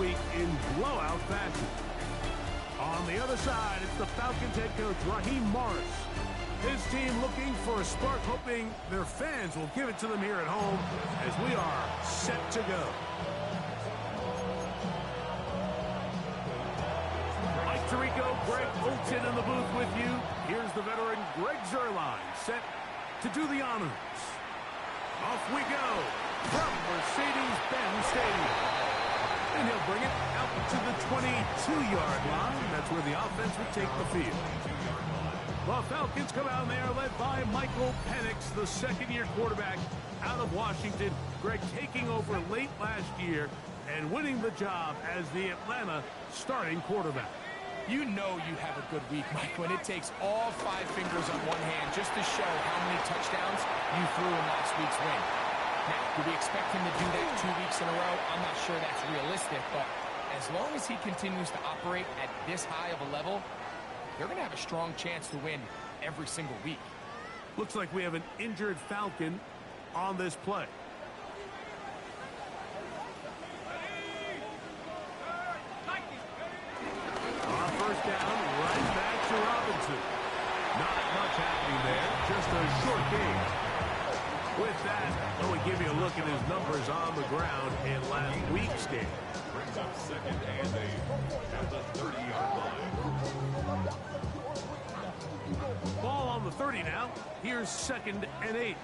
week in blowout fashion. On the other side, it's the Falcons head coach, Raheem Morris. His team looking for a spark, hoping their fans will give it to them here at home as we are set to go. Mike Tirico, Greg Olson in the booth with you. Here's the veteran Greg Zuerlein set to do the honors. Off we go from Mercedes-Benz Stadium. And he'll bring it out to the 22-yard line. That's where the offense will take the field. The Falcons come out and they are led by Michael Penix, the second-year quarterback out of Washington. Greg taking over late last year and winning the job as the Atlanta starting quarterback. You know you have a good week, Mike, when it takes all 5 fingers on one hand just to show how many touchdowns you threw in last week's win. Now, do we expect him to do that 2 weeks in a row? I'm not sure that's realistic, but as long as he continues to operate at this high of a level, they're going to have a strong chance to win every single week. Looks like we have an injured Falcon on this play. On first down, right back to Robinson. Not much happening there, just a short game. With that, we give you a look at his numbers on the ground in last week's game. Brings up second and 8 at the 30-yard line. Ball on the 30 now. Here's second and 8.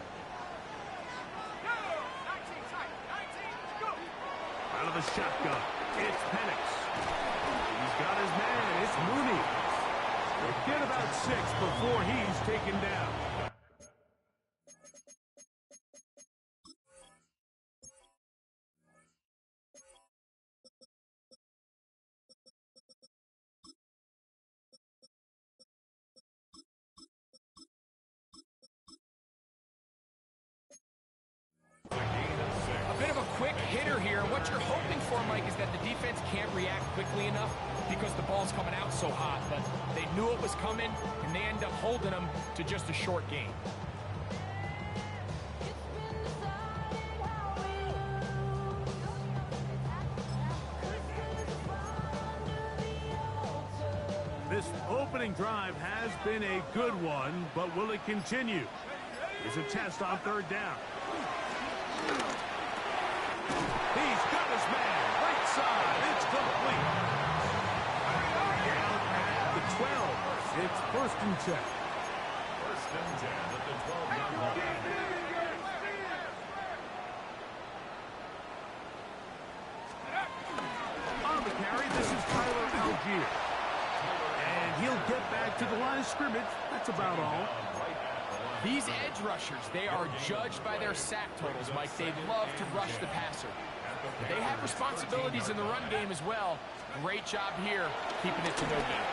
Out of the shotgun, it's Penix. He's got his man. It's Mooney. We'll get about 6 before he's taken down. A bit of a quick hitter here. What you're hoping for, Mike, is that the defense can't react quickly enough because the ball's coming out so hot. But they knew it was coming, and they end up holding them to just a short gain. This opening drive has been a good one, but will it continue? Here's a test on third down. He's got his man. Right side. It's complete. Down at the 12. It's first and 10. First and 10 at the 12-yard line. On the carry, this is Tyler Algier. And he'll get back to the line of scrimmage. That's about all. These edge rushers, they are judged by their sack totals, Mike. They love to rush the passer. They have responsibilities in the run game as well. Great job here, keeping it to no gain.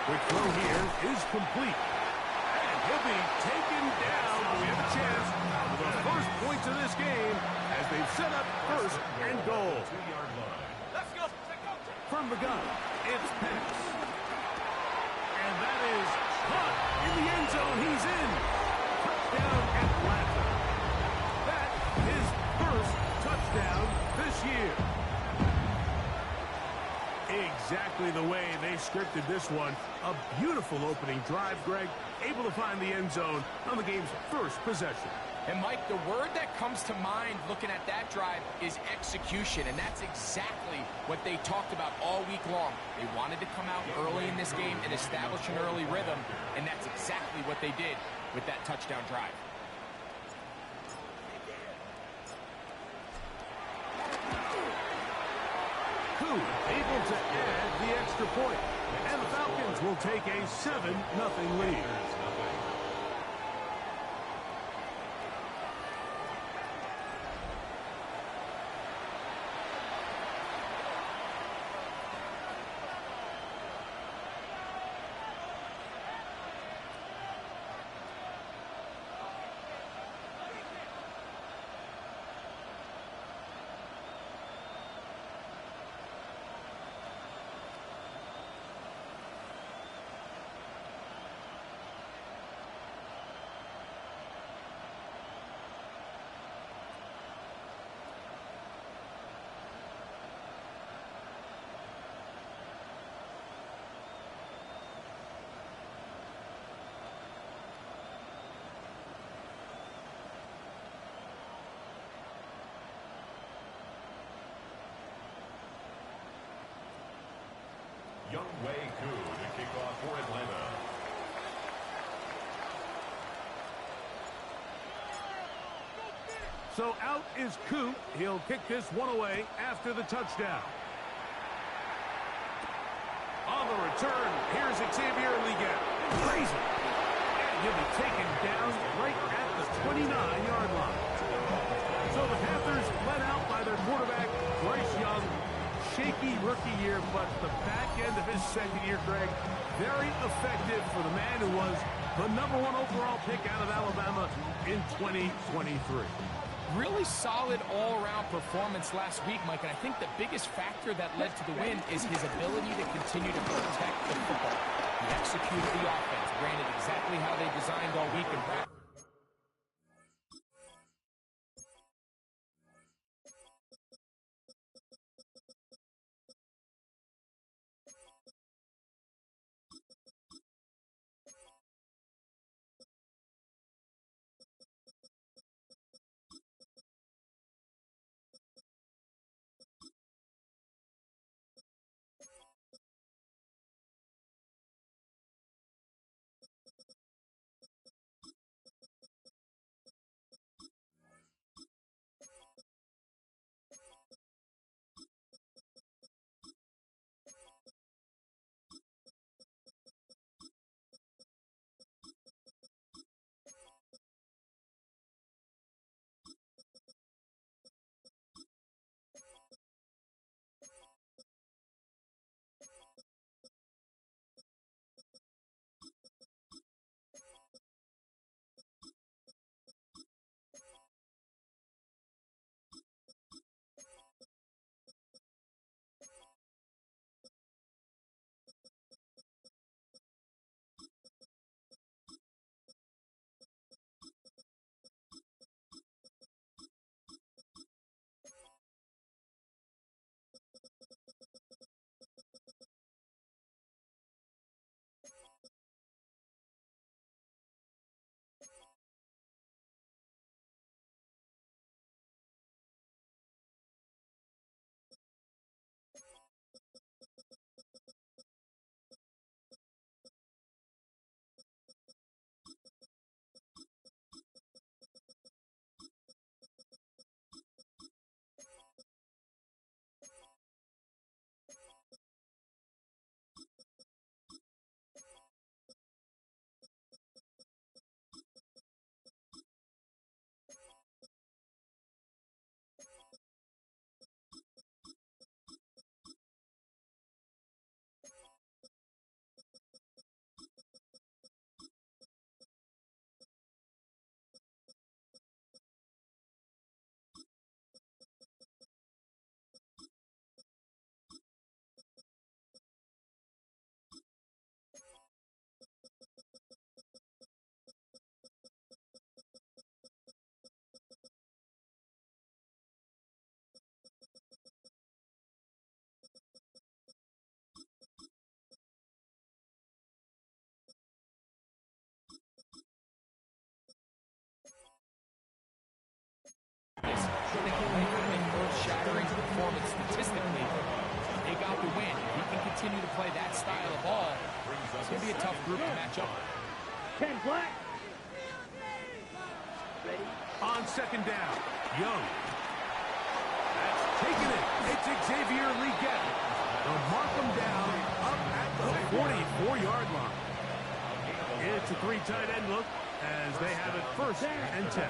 Quick throw here is complete. And he'll be taken down. We have a chance for the first points of this game as they've set up first and goal. 2-yard line. Let's go. From the gun, it's Penix. And that is caught in the end zone. He's in. Touchdown Atlanta. That is first touchdown this year. Exactly the way they scripted this one. A beautiful opening drive, Greg. Able to find the end zone on the game's first possession. And, Mike, the word that comes to mind looking at that drive is execution, and that's exactly what they talked about all week long. They wanted to come out early in this game and establish an early rhythm, and that's exactly what they did with that touchdown drive. Koo able to add the extra point, and the Falcons will take a 7-0 lead. Younghoe Koo to kick off for Atlanta. So out is Koo. He'll kick this one away after the touchdown. On the return, here's Xavier Leggett. Crazy. And he'll be taken down right at the 29-yard line. So the Panthers led out by their quarterback, Bryce Young. Shaky rookie year, but the back end of his second year, Greg, very effective for the man who was the #1 overall pick out of Alabama in 2023. Really solid all-around performance last week, Mike, and I think the biggest factor that led to the win is his ability to continue to protect the football. He executed the offense, ran it exactly how they designed all week in practice. Earth-shattering performance statistically. They got the win. If he can continue to play that style of ball, it's going to be a tough group to match up with. 10 black. Ready? On second down, Young. That's taken it. It's Xavier Leggett. They'll mark him down up at the 44-yard line. It's a three-tight end look as they have it 1st and 10.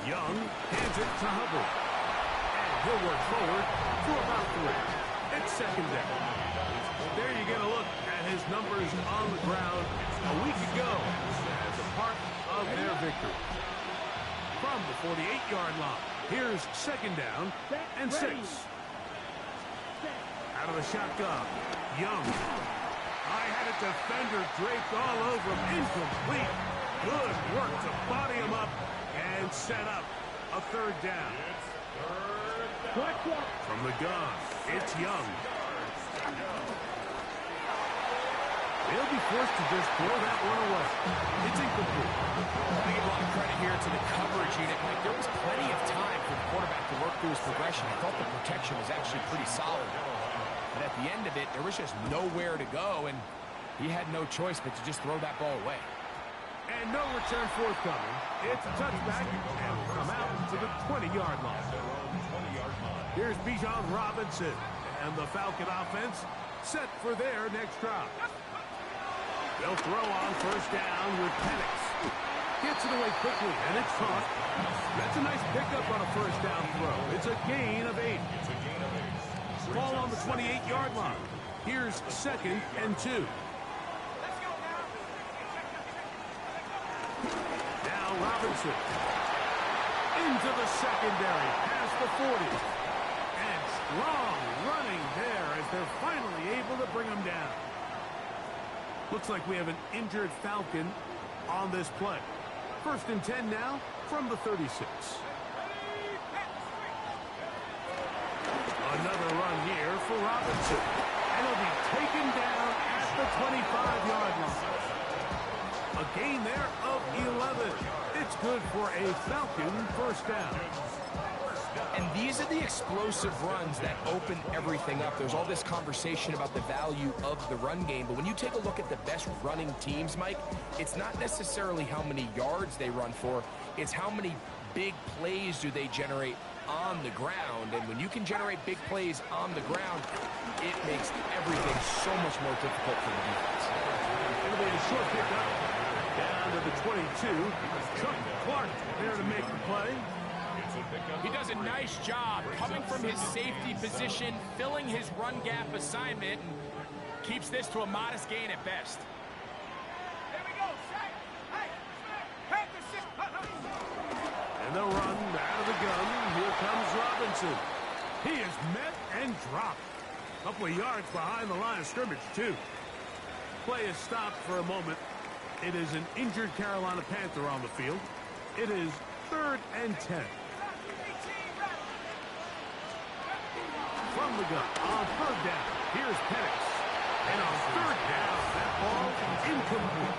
Young hands it to Hubbard. And he'll work forward to about 3. It's 2nd down. There you get a look at his numbers on the ground a week ago as a part of their victory. From the 48-yard line, here's 2nd down and 6. Out of the shotgun, Young. I had a defender draped all over him. Incomplete. Good work to body him up and set up a 3rd down. From the gun, it's Young. They'll be forced to just throw that one away. It's incomplete. I give a lot of credit here to the coverage unit. Like, there was plenty of time for the quarterback to work through his progression. I thought the protection was actually pretty solid. But at the end of it, there was just nowhere to go, and he had no choice but to just throw that ball away. And no return forthcoming. It's a touchback, and will come out to the 20-yard line. Here's Bijan Robinson, and the Falcon offense set for their next drive. They'll throw on first down with Penix. Gets it away quickly, and it's caught. That's a nice pickup on a first down throw. It's a gain of 8. Ball on the 28-yard line. Here's 2nd and 2. Now Robinson. Into the secondary, past the 40. And strong running there as they're finally able to bring him down. Looks like we have an injured Falcon on this play. 1st and 10 now from the 36. Another run here for Robinson. And he'll be taken down at the 25-yard line. A gain there of 11. It's good for a Falcon first down. And these are the explosive runs that open everything up. There's all this conversation about the value of the run game, but when you take a look at the best running teams, Mike, it's not necessarily how many yards they run for, it's how many big plays do they generate on the ground. And when you can generate big plays on the ground, it makes everything so much more difficult for the defense. It'll be a short pickup down to the 22. Chuck Clark there to make the play. He does a nice job coming from his safety position, filling his run gap assignment, and keeps this to a modest gain at best. And they'll run out of the gun. Here comes Robinson. He is met and dropped. A couple of yards behind the line of scrimmage, too. Play is stopped for a moment. It is an injured Carolina Panther on the field. It is 3rd and 10. From the gun on 3rd down. Here's Penix. And on 3rd down, that ball incomplete.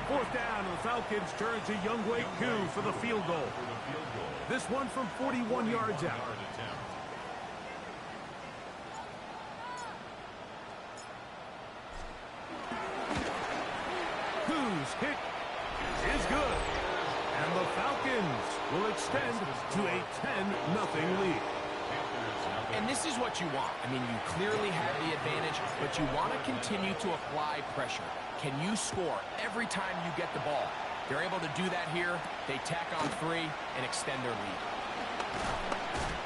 4th down, and the Falcons turn to Younghoe Koo for the field goal. This one from 41 yards out. Koo's kick is good. And the Falcons will extend to a 10-0 lead. And this is what you want. I mean, you clearly have the advantage, but you want to continue to apply pressure. Can you score every time you get the ball? They're able to do that here. They tack on 3 and extend their lead.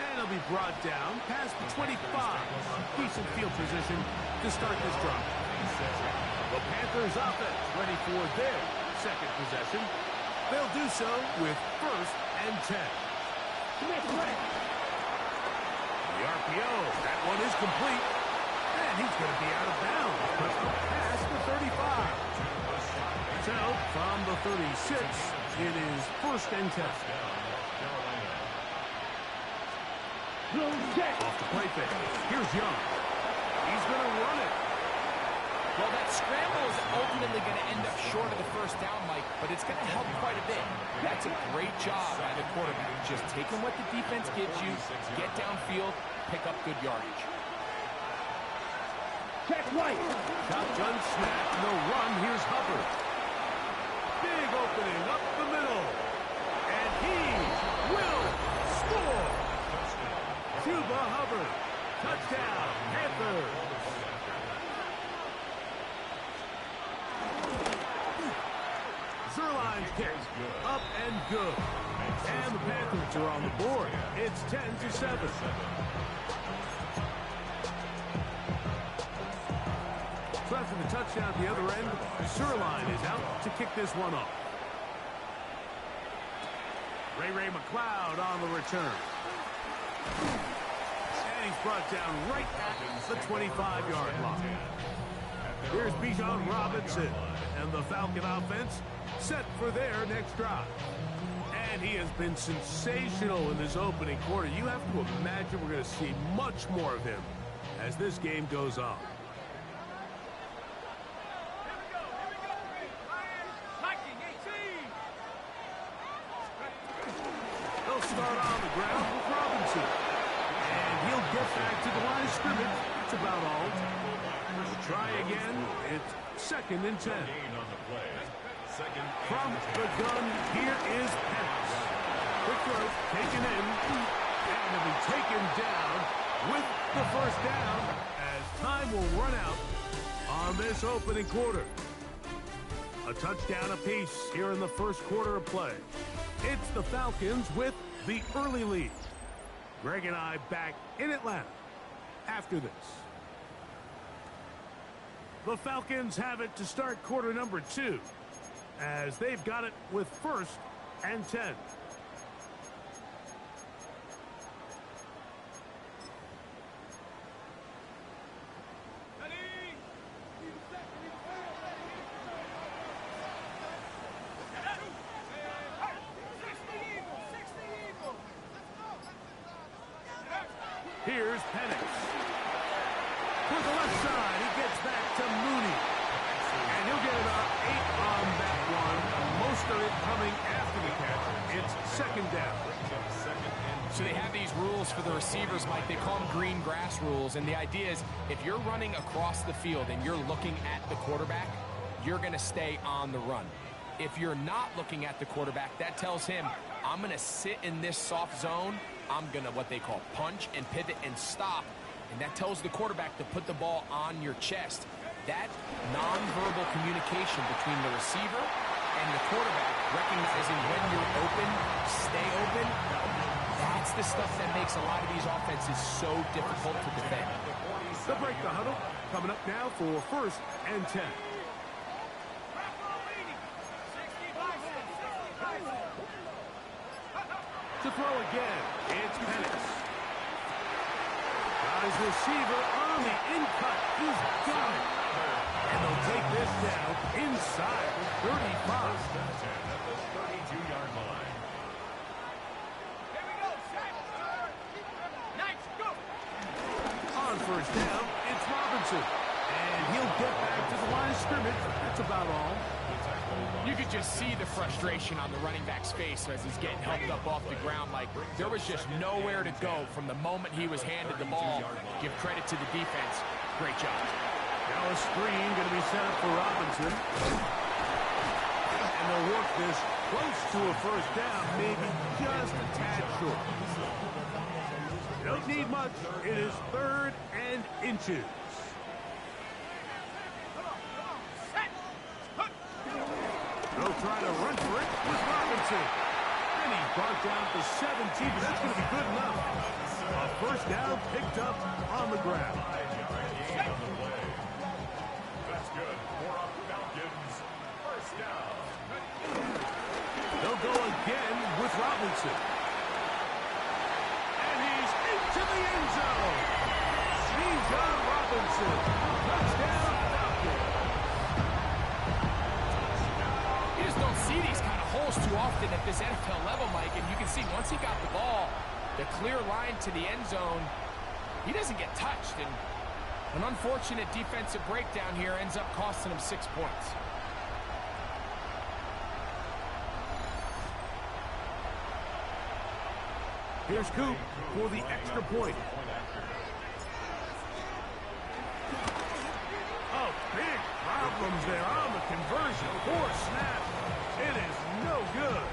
And it'll be brought down past the 25. Decent field position to start this drive. The Panthers offense ready for their 2nd possession. They'll do so with 1st and 10. The RPO, that one is complete. And he's going to be out of bounds, but past the 35. So, from the 36, it is 1st and 10. Off the play fake. Here's Young. He's going to run it. Well, that scramble is ultimately going to end up short of the first down, Mike, but it's going to help quite a bit. That's a great job by the quarterback. Just taking what the defense gives you, get downfield, pick up good yardage. Check right. Shotgun snap, no run. Here's Hubbard. Big opening up the middle. And he will score. Chuba Hubbard. Touchdown, Panthers. Zerline's kick up and good. And the Panthers are on the board. It's 10-7. So after the touchdown at the other end, Zerline is out to kick this one off. Ray McLeod on the return. And he's brought down right at the 25-yard line. Here's Bijan Robinson and the Falcon offense set for their next drive. And he has been sensational in this opening quarter. You have to imagine we're going to see much more of him as this game goes on. They'll start on the ground with Robinson. And he'll get back to the line of scrimmage. That's about all. We'll try again. It's 2nd and 10. From the gun, here is Penix. Quick throw, taken in, and will be taken down with the first down as time will run out on this opening quarter. A touchdown apiece here in the first quarter of play. It's the Falcons with the early lead. Greg and I back in Atlanta after this. The Falcons have it to start quarter number 2 as they've got it with 1st and 10. Here's Penix. To the left side, he gets back to Mooney. And he'll get about 8 on that one. Most of it coming after the catch. It's 2nd down. So they have these rules for the receivers, Mike. They call them green grass rules. And the idea is if you're running across the field and you're looking at the quarterback, you're going to stay on the run. If you're not looking at the quarterback, that tells him, I'm going to sit in this soft zone. I'm going to what they call punch and pivot and stop. And that tells the quarterback to put the ball on your chest. That nonverbal communication between the receiver and the quarterback, recognizing when you're open, stay open, that's the stuff that makes a lot of these offenses so difficult to defend. They'll break the huddle. Coming up now for 1st and 10. To throw again, it's Penix. Got his receiver on the in-cut. He's got it. And they'll take this down inside the 35. At the 32-yard line. Here we go, set. Nice, go. On 1st down, it's Robinson. And he'll get back to the line of scrimmage. That's about all. You could just see the frustration on the running back's face as he's getting helped up off the ground. Like there was just nowhere to go from the moment he was handed the ball. Give credit to the defense. Great job. Now a screen going to be set up for Robinson. And they'll work this close to a 1st down, maybe just a tad short. Don't need much. It is 3rd and inches. They'll try to run for it with Robinson. And he's brought down to 17, but that's going to be good enough. A 1st down picked up on the ground. That's good. For our Falcons. 1st down. They'll go again with Robinson. And he's into the end zone. Bijan Robinson. Touchdown, Falcons. You just don't see these kind of holes too often at this NFL level, Mike. And you can see once he got the ball, the clear line to the end zone, he doesn't get touched. And an unfortunate defensive breakdown here ends up costing him 6 points. Here's Coop for the extra point. Oh, big problems there on the conversion. Poor snap. It is no good.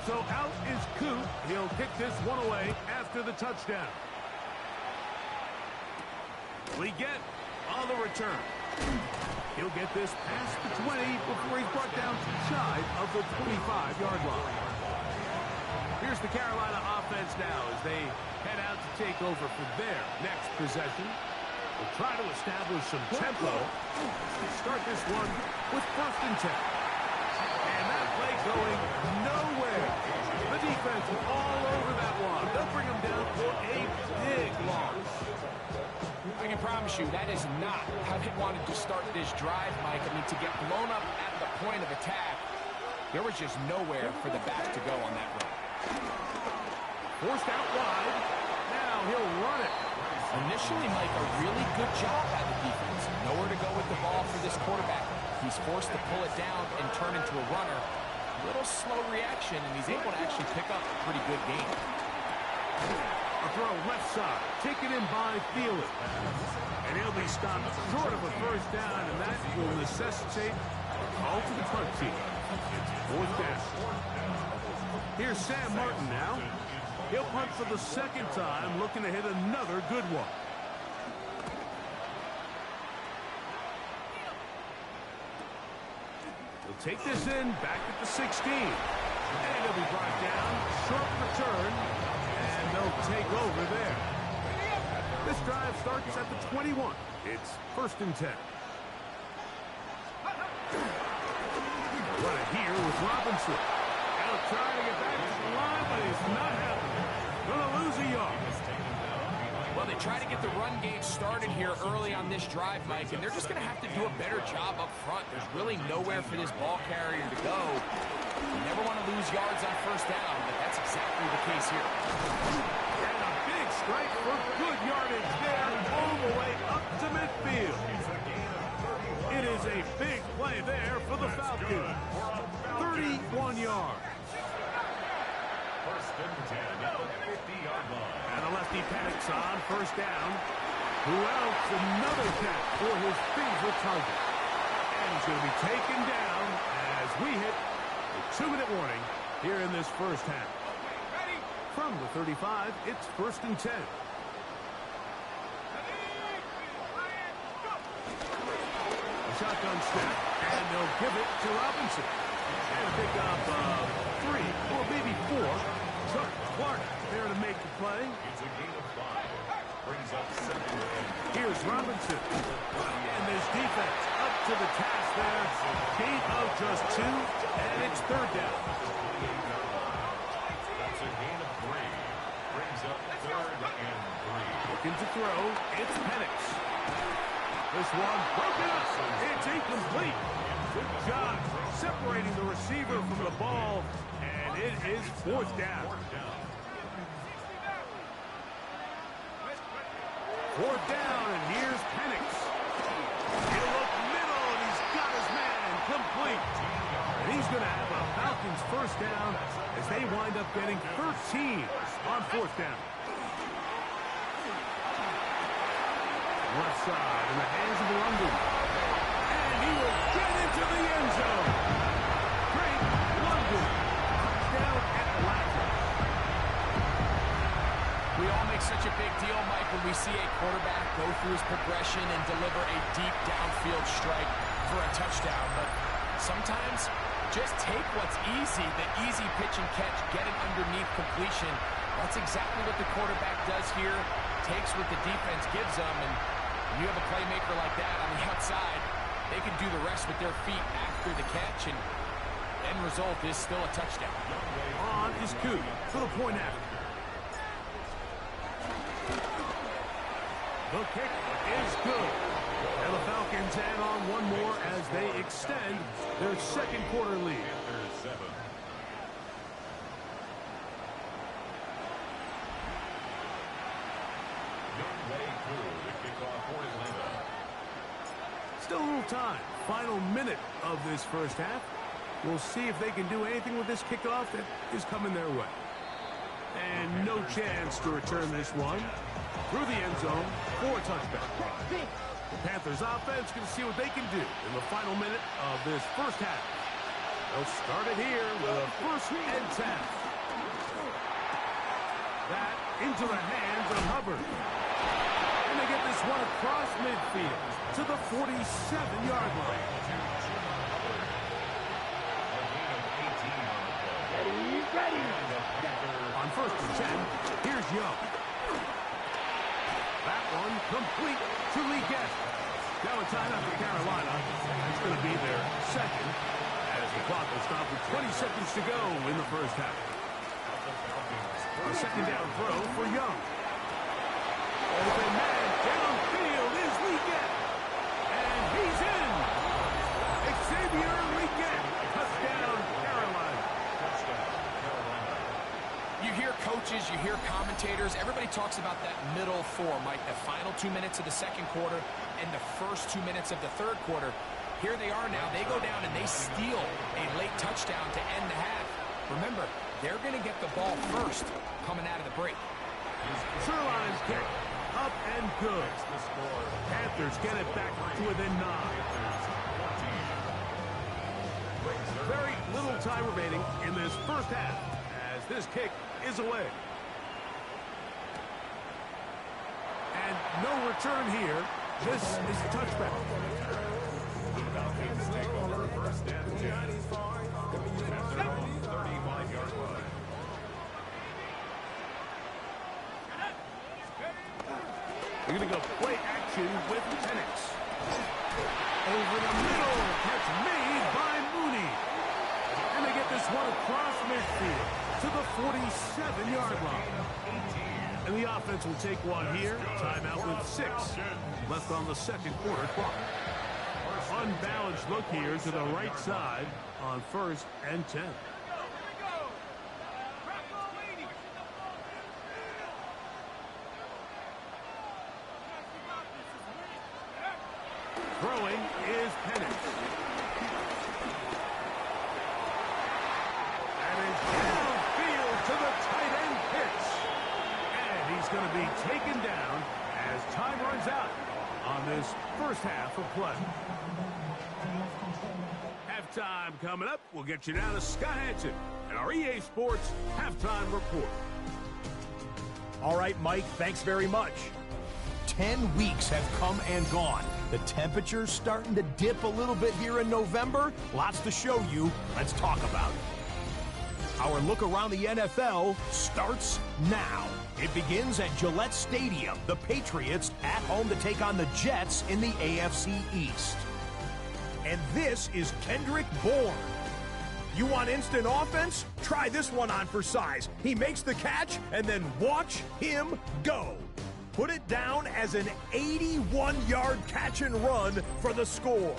So out is Coop. He'll kick this one away after the touchdown. We get on the return. He'll get this past the 20 before he's brought down shy of the 25-yard line. Here's the Carolina offense now as they head out to take over for their next possession. We'll try to establish some tempo. Start this one with 1st and 10. And that play going nowhere. The defense all over that one. They'll bring him down for a big loss. I can promise you that is not how they wanted to start this drive, Mike. I mean, to get blown up at the point of attack, there was just nowhere for the back to go on that run. Forced out wide. Now he'll run it. Initially, Mike, a really good job by the defense. Nowhere to go with the ball for this quarterback. He's forced to pull it down and turn into a runner. Little slow reaction, and he's able to actually pick up a pretty good gain. A throw left side, taken in by Thielen. And he'll be stopped short of a first down, and that will necessitate a call to the punt team. Fourth down. Here's Sam Martin now. He'll punt for the second time, looking to hit another good one. He'll take this in, back at the 16. And he'll be brought down, short return, and they'll take over there. This drive starts at the 21. It's 1st and 10. Run it here with Robinson. Now trying to get back to the line, but he's not happening. Gonna lose a yard. Well, they try to get the run game started here early on this drive, Mike, and they're just going to have to do a better job up front. There's really nowhere for this ball carrier to go. You never want to lose yards on first down, but that's exactly the case here. And a big strike for good yardage there, all the way up to midfield. It is a big play there for the Falcons. 31 yards. 1st and 10 at the 50-yard line. And a lefty panics on 1st down. Who else? Another catch for his favorite target. And he's going to be taken down as we hit the 2-minute warning here in this first half. From the 35, it's 1st and 10. A shotgun snap, and they'll give it to Robinson. And pick up 3 or maybe 4. Chuck Clark there to make the play. It's a gain of 5. Brings up 7. Here's Robinson. And this defense up to the task there. Gain of just 2, and it's 3rd down. That's a gain of 3. Brings up 3rd and 3. Looking to throw. It's Penix. This one broken up. It's incomplete. Good job separating the receiver from the ball, and it is 4th down. 4th down, and here's Penix. He'll look middle, and he's got his man complete. And he's going to have a Falcons 1st down as they wind up getting 13 on 4th down. Left side in the hands of London. And he will get into the end zone. Great London. Touchdown Atlanta. We all make such a big deal, Mike, when we see a quarterback go through his progression and deliver a deep downfield strike for a touchdown. But sometimes just take what's easy, the easy pitch and catch, get it underneath completion. That's exactly what the quarterback does here. Takes what the defense gives them, and you have a playmaker like that on the outside, they can do the rest with their feet after the catch, and end result is still a touchdown. On is Coop for the point after. The kick is good. And the Falcons add on one more as they extend their 2nd quarter lead. After 7. Still a little time. Final minute of this first half. We'll see if they can do anything with this kickoff that is coming their way. And no chance to return this one. Through the end zone for a touchback. The Panthers offense going to see what they can do in the final minute of this first half. They'll start it here with a 1st and 10. That into the hands of Hubbard. And they get this one across midfield to the 47-yard line. Ready. On 1st and 10, here's Young. That one complete to Lee Gett. Now a timeout for Carolina. It's going to be their 2nd as the clock will stop with 20 seconds to go in the first half. A 2nd down throw for Young. Open man downfield is Lee Gett. And he's in. Xavier Lee Gett. Touchdown Carolina. You hear coaches, you hear commentators, everybody talks about that middle 4, Mike, the final 2 minutes of the 2nd quarter and the first 2 minutes of the 3rd quarter. Here they are now. They go down and they steal a late touchdown to end the half. Remember, they're going to get the ball first coming out of the break. Zerline's kick up and good. Panthers get it back to within 9. Very little time remaining in this first half as this kick is away. And no return here. This is a touchback. Falcons take over first and 10. At their own 35-yard line. They're going to go play action with Penix. Over the middle. Catch made by Mooney. And they get this one across midfield to the 47-yard line. And the offense will take one here. Timeout with 6 left on the second quarter clock. Unbalanced look here to the right side on 1st and 10. Throwing is Penix. And is downfield to the tight end pitch. And he's going to be taken down as time runs out on this first half of play. Halftime coming up. We'll get you down to Scott Hansen and our EA Sports Halftime Report. All right, Mike, thanks very much. 10 weeks have come and gone. The temperature's starting to dip a little bit here in November. Lots to show you. Let's talk about it. Our look around the NFL starts now. It begins at Gillette Stadium. The Patriots at home to take on the Jets in the AFC East. And this is Kendrick Bourne. You want instant offense? Try this one on for size. He makes the catch, and then watch him go. Put it down as an 81-yard catch and run for the score.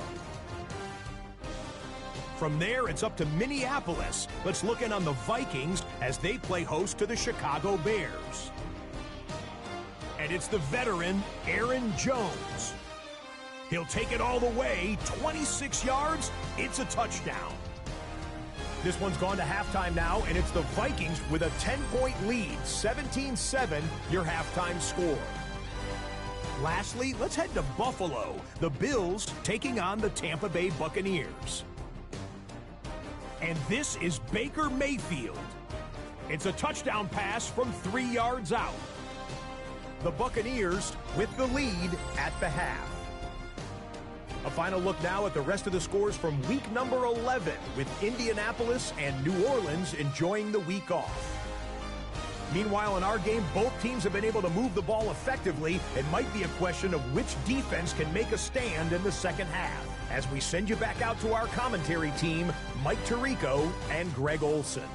From there, it's up to Minneapolis. Let's look in on the Vikings as they play host to the Chicago Bears. And it's the veteran, Aaron Jones. He'll take it all the way, 26 yards, it's a touchdown. This one's gone to halftime now, and it's the Vikings with a 10-point lead, 17-7, your halftime score. Lastly, let's head to Buffalo. The Bills taking on the Tampa Bay Buccaneers. And this is Baker Mayfield. It's a touchdown pass from 3 yards out. The Buccaneers with the lead at the half. A final look now at the rest of the scores from week number 11, with Indianapolis and New Orleans enjoying the week off. Meanwhile, in our game, both teams have been able to move the ball effectively. It might be a question of which defense can make a stand in the second half. As we send you back out to our commentary team, Mike Tirico and Greg Olson.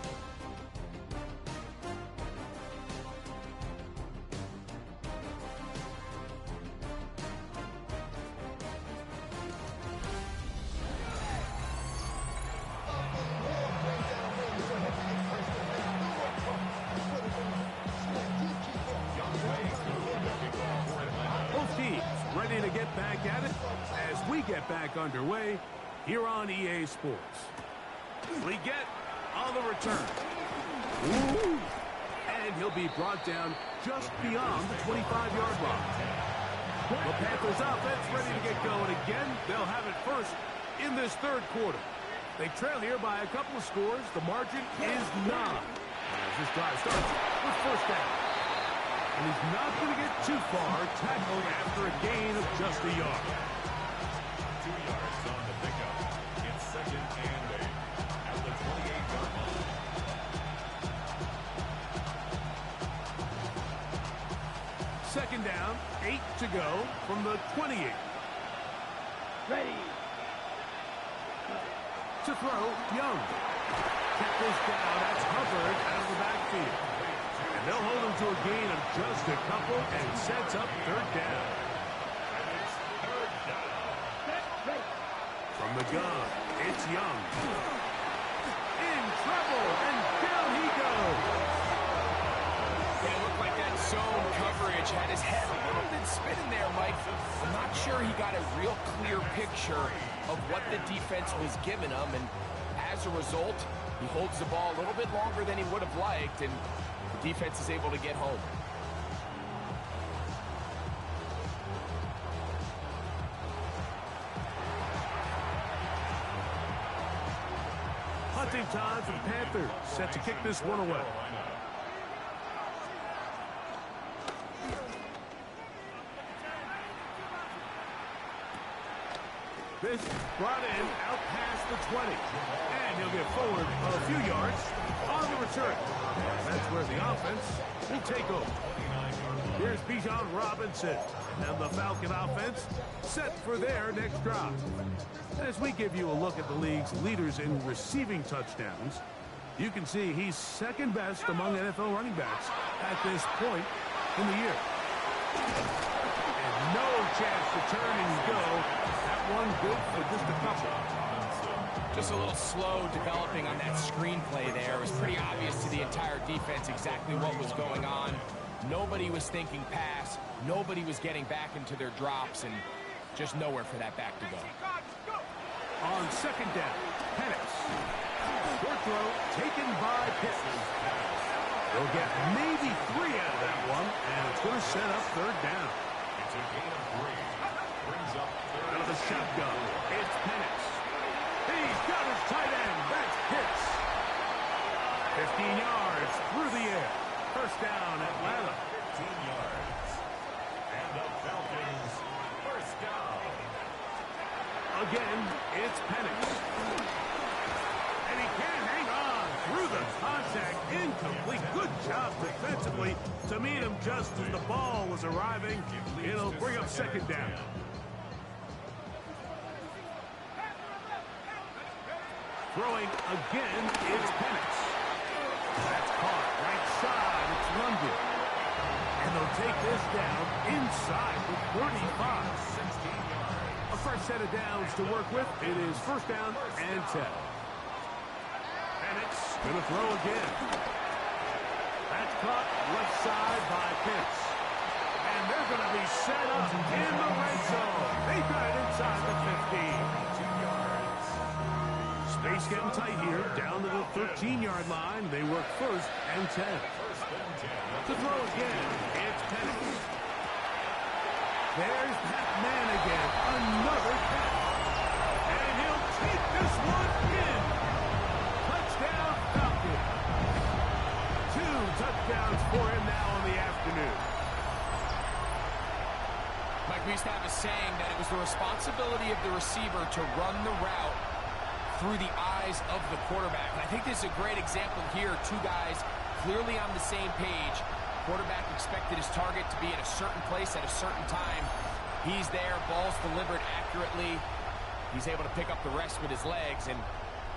Underway here on EA Sports. We get on the return. Ooh. And he'll be brought down just beyond the 25-yard line. The Panthers offense ready to get going again. They'll have it first in this third quarter. They trail here by a couple of scores. The margin is 9. As this drive starts with first down. And he's not going to get too far, tackled after a gain of just a yard. 2 yards on the pickup. It's 2nd and 8 at the 28-yard line. Second down, 8 to go from the 28. Ready. To throw, Young. Tackles down, that's Hubbard out of the backfield. And they'll hold him to a gain of just a couple and sets up third down. From the gun, it's Young. In trouble, and down he goes. Yeah, it looked like that zone coverage had his head a little bit spinning there, Mike. I'm not sure he got got a real clear picture of what the defense was giving him, and as a result, he holds the ball a little bit longer than he would have liked, and the defense is able to get home. Hunting time for the Panthers, set to kick this one away. This brought in out past the 20. And he'll get forward a few yards on the return. That's where the offense will take over. Here's Bijan Robinson. And the Falcon offense set for their next drive. As we give you a look at the league's leaders in receiving touchdowns, you can see he's second best among NFL running backs at this point in the year. And no chance to turn and go. That one good for just a couple. Just a little slow developing on that screenplay there. It was pretty obvious to the entire defense exactly what was going on. Nobody was thinking pass. Nobody was getting back into their drops, and just nowhere for that back to go. On second down, Penix. Short throw taken by Pitts. They'll get maybe 3 out of that one, and it's going to set up third down. It's a gain of 3. Brings up Out of the shotgun, it's Penix. He's got his tight end. That's Pitts. 15 yards through the air. First down, Atlanta. 15 yards. And the Falcons first down. Again, it's Penix. And he can't hang on through the contact. Incomplete. Good job defensively to meet him just as the ball was arriving. It'll bring up second down. Throwing again, it's Penix. That's caught right side. It's London. And they'll take this down inside the 35. 16 yards. A fresh set of downs to work with. It is first down and 10. Penix going to throw again. That's caught left side by Pitts. And they're going to be set up in the red zone. They got it inside the 15. 2 yards. Space getting tight here. Down to the 13-yard line. They work first and 10. First and 10. To throw again, it's Penix. There's Pat Man again. Another catch. And he'll take this one in. Touchdown, Falcon. 2 touchdowns for him now in the afternoon. Mike, we used to have a saying that it was the responsibility of the receiver to run the route through the eyes of the quarterback. And I think this is a great example here. 2 guys clearly on the same page. Quarterback expected his target to be at a certain place at a certain time. He's there, ball's delivered accurately. He's able to pick up the rest with his legs, and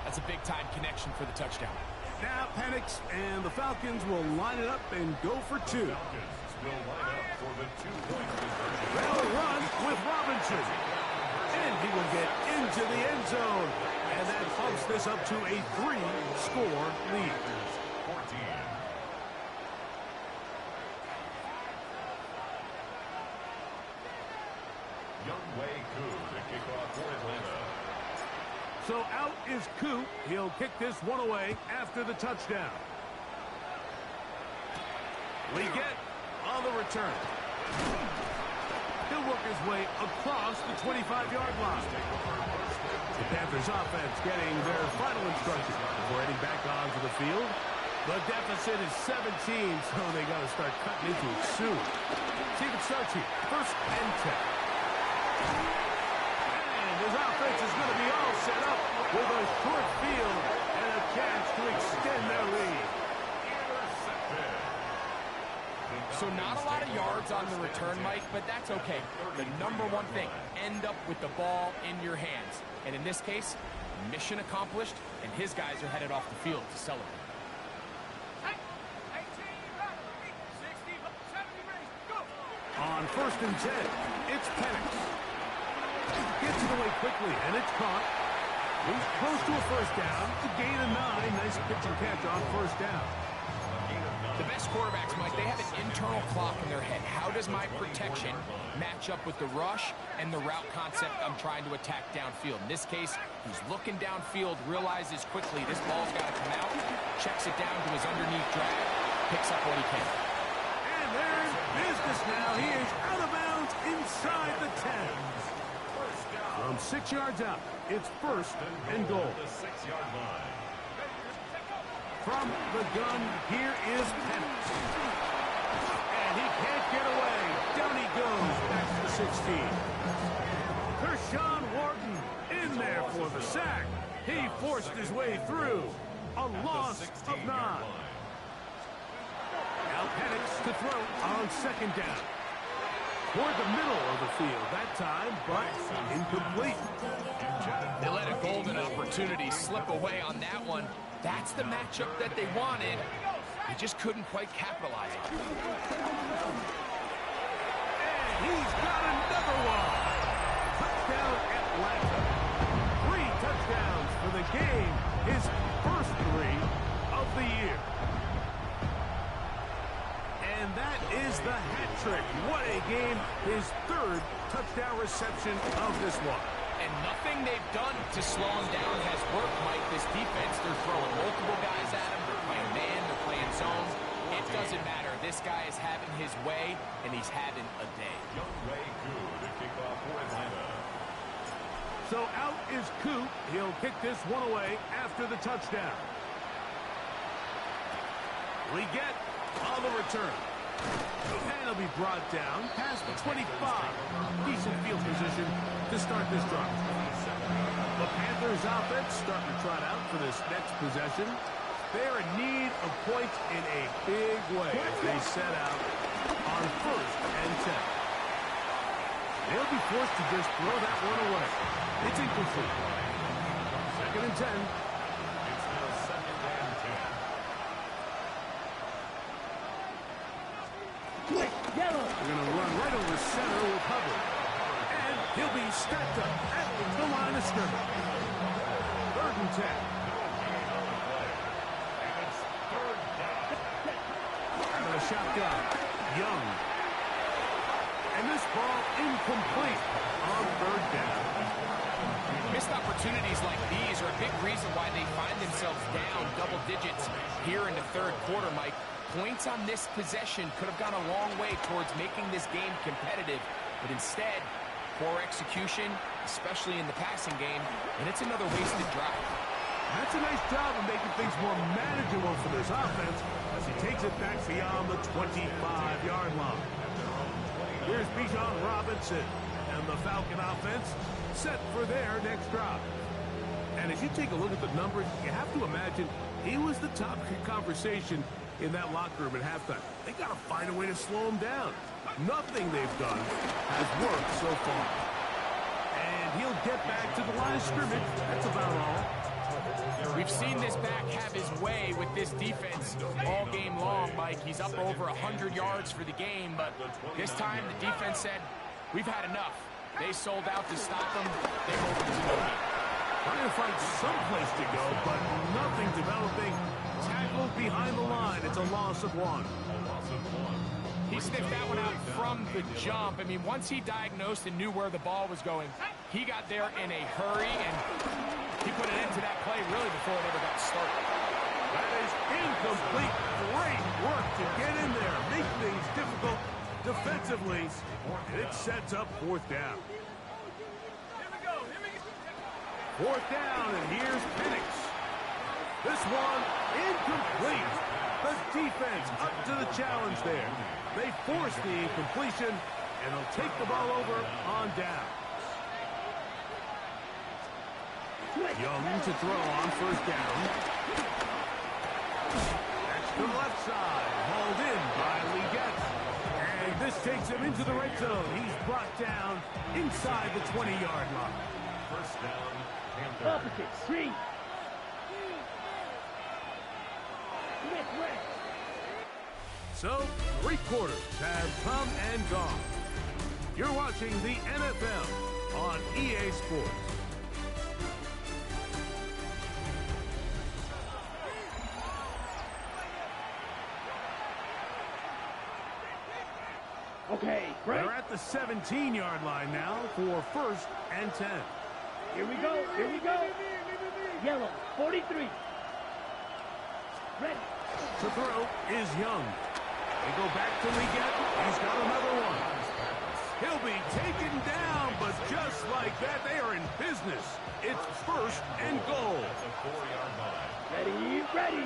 that's a big-time connection for the touchdown. Now Penix and the Falcons will line it up and go for 2. Falcons will line up for the 2-point conversion. They'll run with Robinson. And he will get into the end zone. And that bumps this up to a 3-score lead. 14. Younghoe Koo to kick off for Atlanta. So out is Koo. He'll kick this one away after the touchdown. Leggett on the return. He'll work his way across the 25-yard line. The Panthers offense getting their final instructions before heading back onto the field. The deficit is 17, so they got to start cutting into it soon. See if it starts here. First and 10. And his offense is going to be all set up with a short field and a chance to extend their lead. So not a lot of yards on the return, Mike, but that's okay. The number one thing, end up with the ball in your hands. And in this case, mission accomplished, and his guys are headed off the field to celebrate. On first and 10, it's Penix. Gets it away quickly, and it's caught. He's close to a first down. A gain of 9. Nice pitch and catch on first down. The The best quarterbacks, Mike, they have an internal clock in their head. How does my protection match up with the rush and the route concept I'm trying to attack downfield? In this case, he's looking downfield, realizes quickly this ball's got to come out, checks it down to his underneath drag, picks up what he can. And there's business now. He is out of bounds inside the 10. From 6 yards out, it's first and goal. The 6-yard line. From the gun, here is Penix. And he can't get away. Down he goes, back to the 16. Kershawn Wharton in there for the sack. He forced his way through. A loss of 9. Now Penix to throw on second down. Toward the middle of the field that time, but incomplete. They let a golden opportunity slip away on that one. That's the matchup that they wanted. They just couldn't quite capitalize on it. And he's got another one. Touchdown Atlanta. 3 touchdowns for the game. His first 3 of the year. And that is the hat trick. What a game. His 3rd touchdown reception of this one. And nothing they've done to slow him down has worked, Mike. This defense, they're throwing multiple guys at him. They're playing man, they're playing zone. It doesn't matter. This guy is having his way, and he's having a day. Young Ray Koo to kick off for Atlanta. So out is Coop. He'll kick this one away after the touchdown. We get on the return. And he'll be brought down past the 25. Decent field position to start this drive. The Panthers offense starting to trot out for this next possession. They're in need of points in a big way as they set out on first and 10. They'll be forced to just throw that one away. It's incomplete. Second and 10. It's now second and 10. Yellow. They're going to run right over center with Hubbard. And he'll be stacked up at the line of scrimmage. Third and 10. And a shotgun. Young. And this ball incomplete on third down. Missed opportunities like these are a big reason why they find themselves down double digits here in the third quarter, Mike. Points on this possession could have gone a long way towards making this game competitive, but instead, poor execution, especially in the passing game, and it's another wasted drive. That's a nice job of making things more manageable for this offense as he takes it back beyond the 25-yard line. Here's Bijan Robinson and the Falcon offense set for their next drive. And as you take a look at the numbers, you have to imagine he was the top conversation in that locker room at halftime. They got to find a way to slow him down. Nothing they've done has worked so far. And he'll get back to the line of scrimmage. That's about all. We've seen this back have his way with this defense all game long, Mike. He's up over 100 yards for the game, but this time the defense said, we've had enough. They sold out to stop him. They moved him to no game. Trying to find some place to go, but nothing developing. Tackled behind the line. It's a loss of 1. He sniffed that one out from the jump. I mean, once he diagnosed and knew where the ball was going, he got there in a hurry, and he put an end to that play really before it ever got started. That is incomplete. Great work to get in there, make things difficult defensively, and it sets up fourth down. Fourth down, and here's Penix. This one incomplete. The defense up to the challenge there. They force the incompletion, and they'll take the ball over on down. Young to throw on first down. That's to the left side, hauled in by Leggett. And this takes him into the red zone. He's brought down inside the 20-yard line. First down, Panthers. Opposite. 3. So, 3 quarters have come and gone. You're watching the NFL on EA Sports. Okay, break. They're at the 17-yard line now for 1st and 10. Here we go. Here we go. Yellow, 43. Ready. To throw is Young. They go back to Leggett. He's got another one. He'll be taken down, but just like that, they are in business. It's 1st and goal. Ready, ready.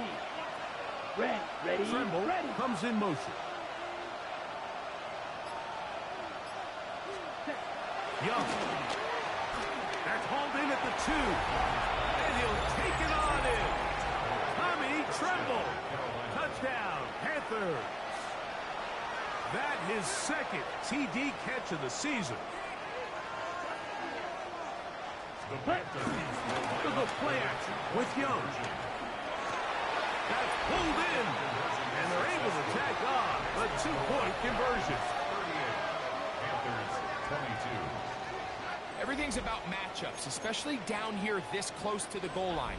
Ready, Trimble ready. comes in motion. Young. That's hauled in at the 2. And he'll take it on in. Tommy Tremble. Touchdown, Panthers. That his 2nd TD catch of the season. Look at play action with Young. That's pulled in. And they're able to tack on a 2-point conversion. Panthers 22. Everything's about matchups, especially down here this close to the goal line.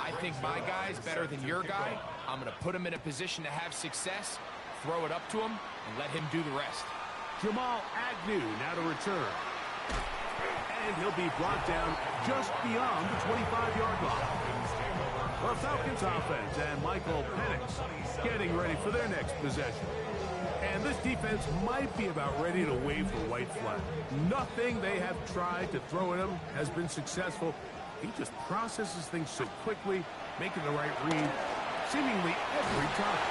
I think my guy's better than your guy. I'm going to put him in a position to have success, throw it up to him, and let him do the rest. Jamal Agnew now to return. And he'll be brought down just beyond the 25-yard line. The Falcons offense and Michael Penix getting ready for their next possession. And this defense might be about ready to wave the white flag. Nothing they have tried to throw at him has been successful. He just processes things so quickly, making the right read seemingly every time.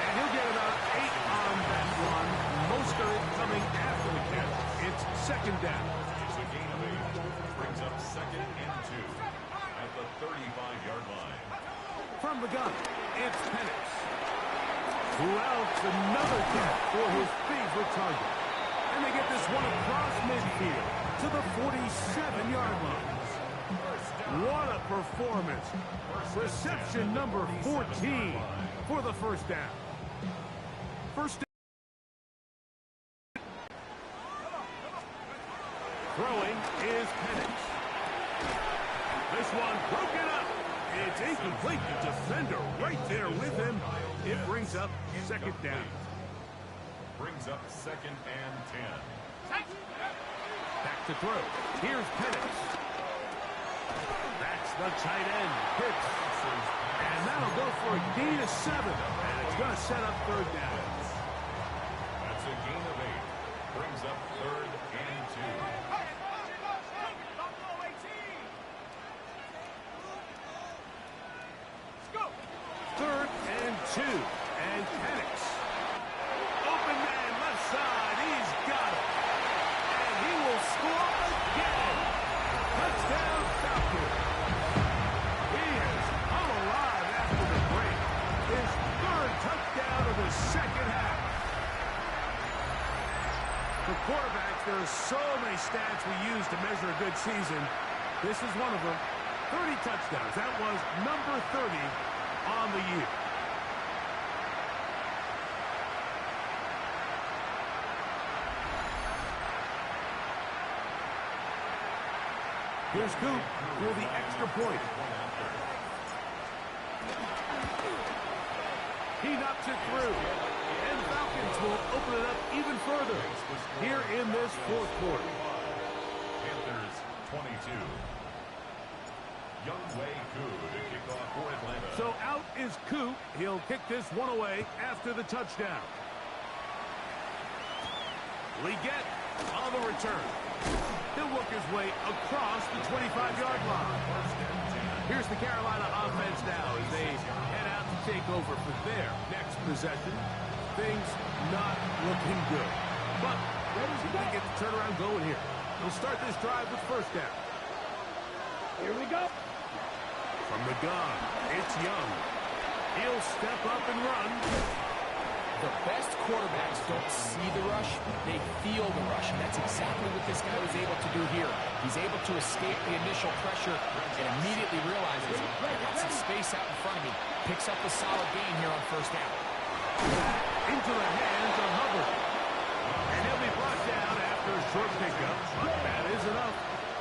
And he'll get about 8 on that one, most of it coming after the catch. It's 2nd down. It's a gain of 8. Brings up 2nd and 2 at the 35-yard line. From the gun, it's Penix. Who else? Another catch for his favorite target. And they get this one across midfield to the 47-yard line. What a performance. Reception number 14 for the 1st down. First down. Throwing is Penix. This one broken up. It's incomplete. The defender right there with him. It brings up 2nd down. Brings up 2nd and 10. Back to throw. Here's Penix. That's the tight end. Pitch. And that'll go for a gain of 7. And it's going to set up 3rd down. That's a gain of 8. Brings up 3rd and 2. Third and 2. And Penix. Open man left side. He's got it. And he will score again. Touchdown Falcons. He has come alive after the break. His 3rd touchdown of the 2nd half. For quarterbacks, there are so many stats we use to measure a good season. This is one of them. 30 touchdowns. That was number 30 on the year. Here's Coop for the extra point. He knocks it through. And Falcons will open it up even further here in this 4th quarter. Panthers 22. Youngway Koo to kick off for Atlanta. So out is Coop. He'll kick this one away after the touchdown. Leggett on the return. He'll work his way across the 25-yard line. Here's the Carolina offense now as they head out to take over for their next possession. Things not looking good. But he can get the turnaround going here. He'll start this drive with 1st down. Here we go. From the gun, it's Young. He'll step up and run. The best quarterbacks don't see the rush, they feel the rush, and that's exactly what this guy was able to do here. He's able to escape the initial pressure and immediately realizes I got some space out in front of me. Picks up a solid gain here on 1st down. Into the hands of Hubbard. And he'll be brought down after a short pickup. But that is enough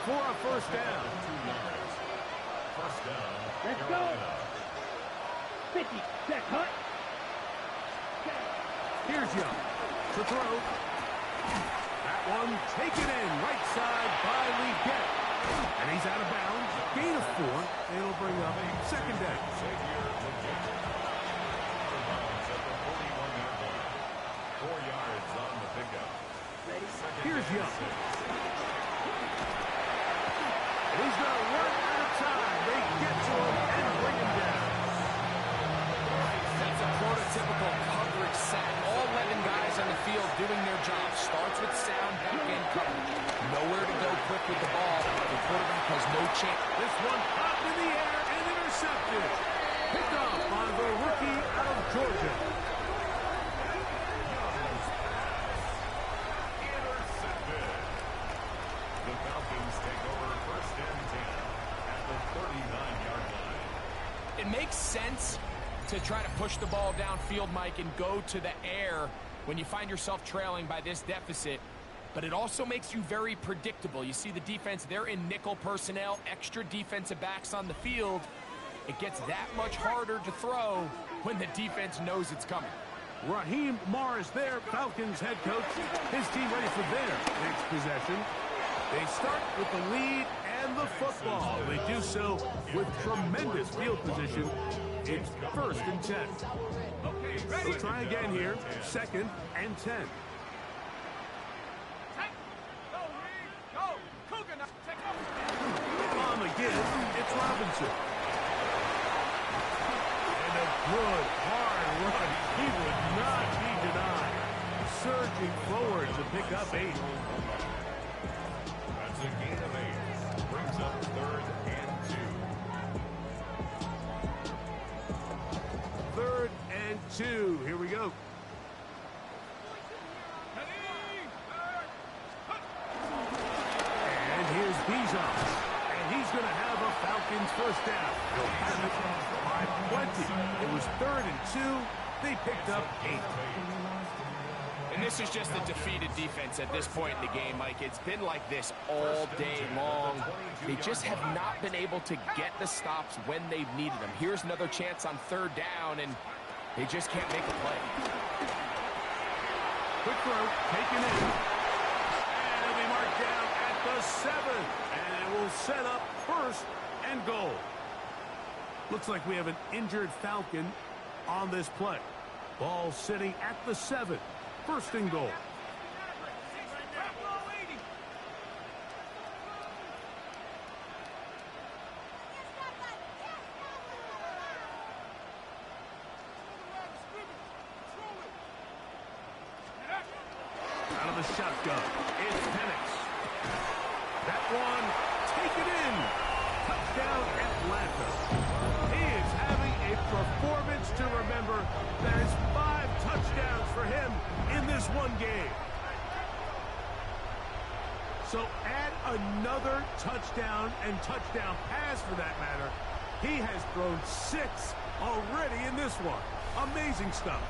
for a 1st down. 1st down. Let's go. 50. Set cut. Here's Young. to throw. That one taken in right side by Leggett. And he's out of bounds. Gain of 4. It'll bring up second down. 4 yards on the pickup. Here's Young. And he's going to run out of time. They get to him and bring him down. That's a prototypical coverage set. All 11 guys on the field doing their job. Starts with sound back-end coverage. Nowhere to go quick with the ball. The quarterback has no chance. This one popped in the air and intercepted. Picked off by the rookie out of Georgia. Intercepted. The Falcons take over first and 10 at the 39-yard line. It makes sense to try to push the ball downfield, Mike, and go to the air when you find yourself trailing by this deficit. But it also makes you very predictable. You see the defense, they're in nickel personnel, extra defensive backs on the field. It gets that much harder to throw when the defense knows it's coming. Raheem Morris there, Falcons head coach. His team ready for their next possession. They start with the lead and the football. They do so with tremendous field position. It's first and 10. We'll try again here. Second and 10. On the give, it's Robinson. And a good, hard run. He would not be denied. Surging forward to pick up 8. That's a gain of 8. Brings up third and 2. Third and 2. Here we go. And here's Bijan. And he's going to have a Falcons first down. They'll have it by 20. It was third and 2. They picked up 8. And this is just a defeated defense at this point in the game, Mike. It's been like this all day long. They just have not been able to get the stops when they've needed them. Here's another chance on third down, and they just can't make a play. Quick throw, taken in. And it'll be marked down at the 7. And it will set up first and goal. Looks like we have an injured Falcon on this play. Ball sitting at the 7. First and goal. Out of the shotgun, it's Penix. That one, taken in. Touchdown, Atlanta. He is having a performance to remember. There's 5 touchdowns for him in this one game. So add another touchdown and touchdown pass for that matter. He has thrown 6 already in this one. Amazing stuff.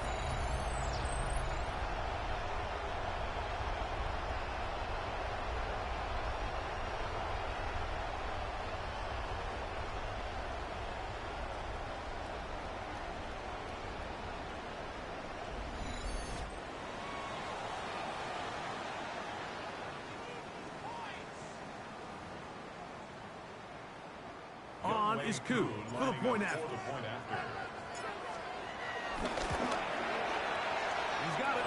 On is Koo for the point after. He's got it.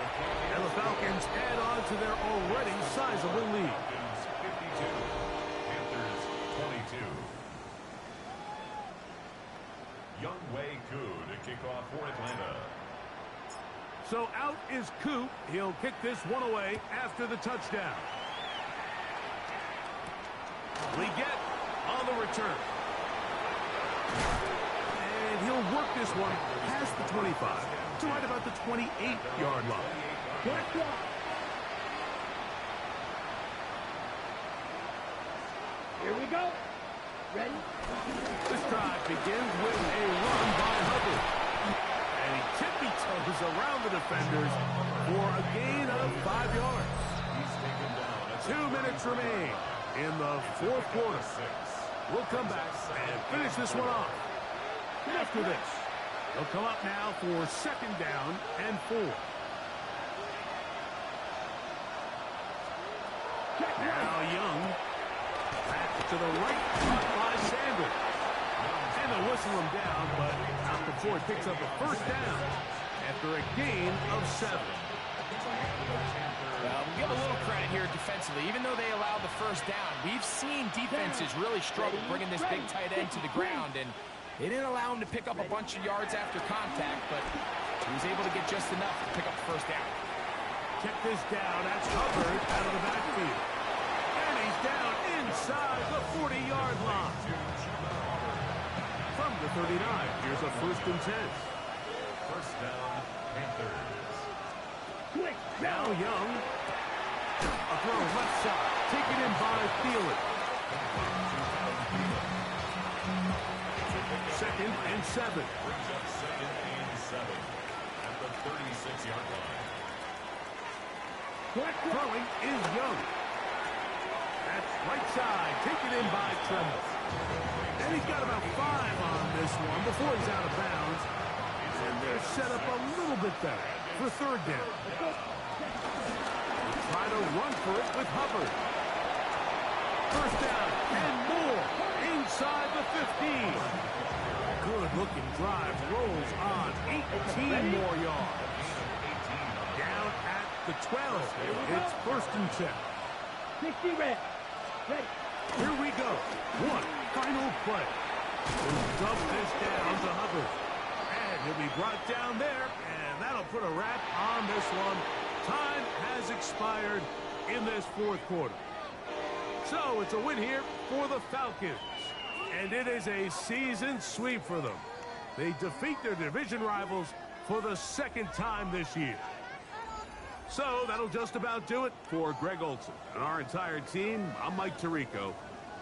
And the Falcons add on to their already sizable lead. 52, Panthers 22. Younghoe Koo to kick off for Atlanta. So out is Koo. He'll kick this one away after the touchdown. Leggett on the return. And he'll work this one past the 25 to right about the 28-yard line. Here we go. Ready? This drive begins with a run by Hubbard. And he tippy-toes around the defenders for a gain of 5 yards. He's taken down. 2 minutes remain in the fourth quarter. We'll come back and finish this one off. After this, they'll come up now for second down and 4. Now Young. Back to the right. Caught by Sanders. And they'll whistle him down, but not before he picks up a first down after a gain of 7. Well, we give a little credit here defensively. Even though they allowed the first down, we've seen defenses really struggle bringing this big tight end to the ground, and they didn't allow him to pick up a bunch of yards after contact, but he was able to get just enough to pick up the first down. Check this down. That's Hubbard out of the backfield. And he's down inside the 40-yard line. From the 39, here's a 1st and 10. First down, Panthers. Now Young. A throw left side. Taken in by Thielen. 2nd and 7. Brings up 2nd and 7 at the 36-yard line. Throwing is Young. That's right side. Taken in by Tremble. And he's got about 5 on this one before he's out of bounds. And they're set up a little bit better for 3rd down. Try to run for it with Hubbard. First down and more inside the 15. Good-looking drive rolls on 18 more yards. Down at the 12. It's 1st and 10. 60 red. Ready. Here we go. One final play. We'll dump this down to Hubbard. And he'll be brought down there, and that'll put a wrap on this one. Time has expired in this 4th quarter. So it's a win here for the Falcons. And it is a season sweep for them. They defeat their division rivals for the 2nd time this year. So that'll just about do it for Greg Olson and our entire team. I'm Mike Tirico.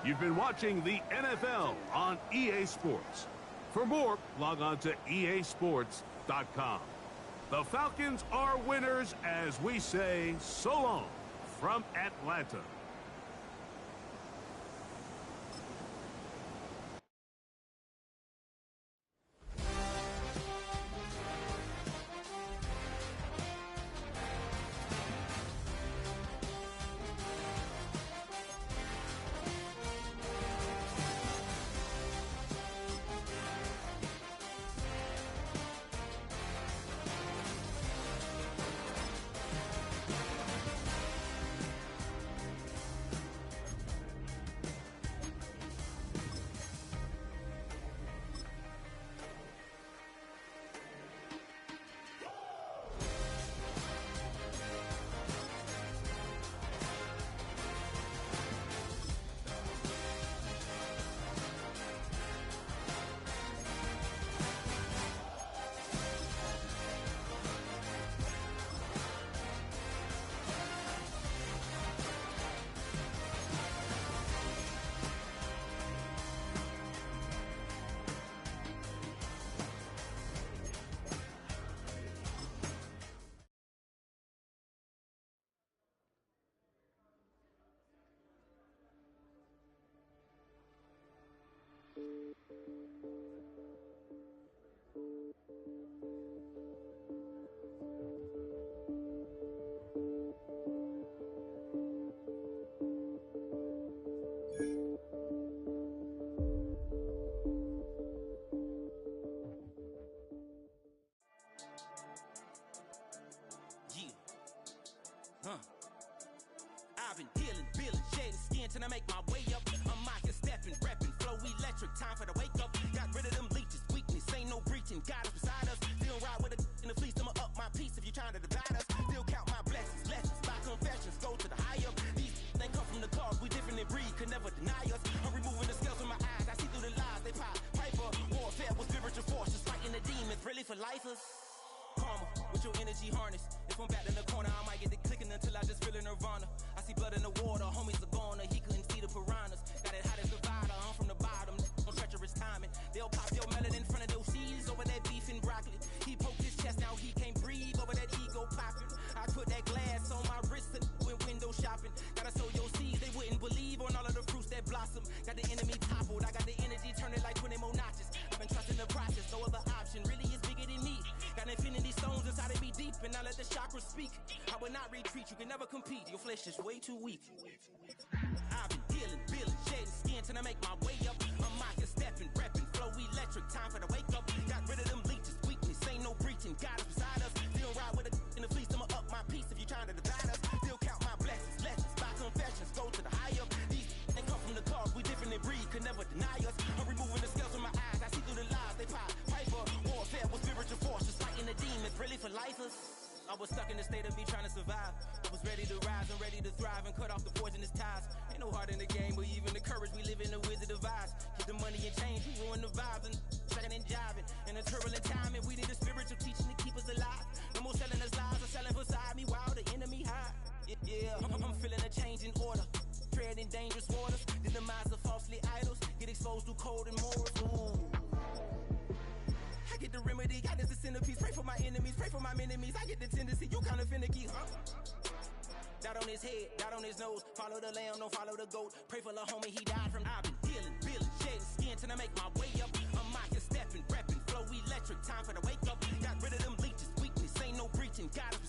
You've been watching the NFL on EA Sports. For more, log on to easports.com. The Falcons are winners as we say so long from Atlanta. I've been dealing, feeling, shedding skin till I make my way up. I'm mocking, stepping, repping, flow electric, time for the wake up. Got rid of them leeches, weakness, ain't no breaching. God is beside us, still ride with a in the fleece. I'ma up my piece if you're trying to divide us. Still count my blessings, lessons, by confessions, go to the higher. These they come from the cars, we different in breed, could never deny us. I'm removing the scales from my eyes, I see through the lies, they pop. Piper, warfare with spiritual forces, fighting the demons, really for lifers. Karma, with your energy harness. If I'm back in the corner, I might get the clicking until I just feel a nirvana. I see blood in the water, homies are gone, he couldn't see the piranhas. Got it hot as divider, I'm from the bottom, on treacherous timing. They'll pop your melon in front of those seeds over that beef and broccoli. He poked his chest, now he can't breathe over that ego popping. I put that glass on my wrist and went window shopping. Gotta sow your seeds, they wouldn't believe on all of the fruits that blossom. Got the enemy toppled, I got the energy turning like 20 more notches. I've been trusting the process, no other option, really is bigger than me. Got infinity stones inside of me deep and now let the chakras speak. I will not retreat, you can never compete. Your flesh is way too weak. I've been dealing, shedding skin till I make my way up. I'm mocking, stepping, repping, flow electric. Time for the wake up. Got rid of them leeches, weakness, ain't no breaching. God is beside us. Still ride with a in the fleece, I'ma up my piece if you trying to divide us. Still count my blessings, lessons, by confessions, go to the high up. These they come from the cause, we different in breed, could never deny us. I'm removing the scales from my eyes, I see through the lies they pop. Piper, warfare with spiritual forces, fighting the demons, really for lifers. I was stuck in the state of me trying to survive. I was ready to rise and ready to thrive and cut off the poisonous ties. Ain't no heart in the game, but even the courage we live in the Wizard of Oz. Get the money and change, we ruin the vibes and second and jiving. In a turbulent time, and we need a spiritual teaching to keep us alive. No more selling us lies or selling beside me while the enemy hide. Yeah, I'm feeling a change in order. Treading dangerous waters, the demise of falsely idols. Get exposed through cold and morals. Ooh. I get the remedy, God is the centerpiece. Pray for my enemies, pray for my enemies. I get the tendency, you kinda finicky, huh? Dot on his head, dot on his nose. Follow the lamb, don't follow the goat. Pray for the homie, he died from. I've been dealing, shedding skin till I make my way up. I'm mocking, stepping, repping, flow electric. Time for the wake up. Got rid of them leeches, weakness, ain't no breaching. God is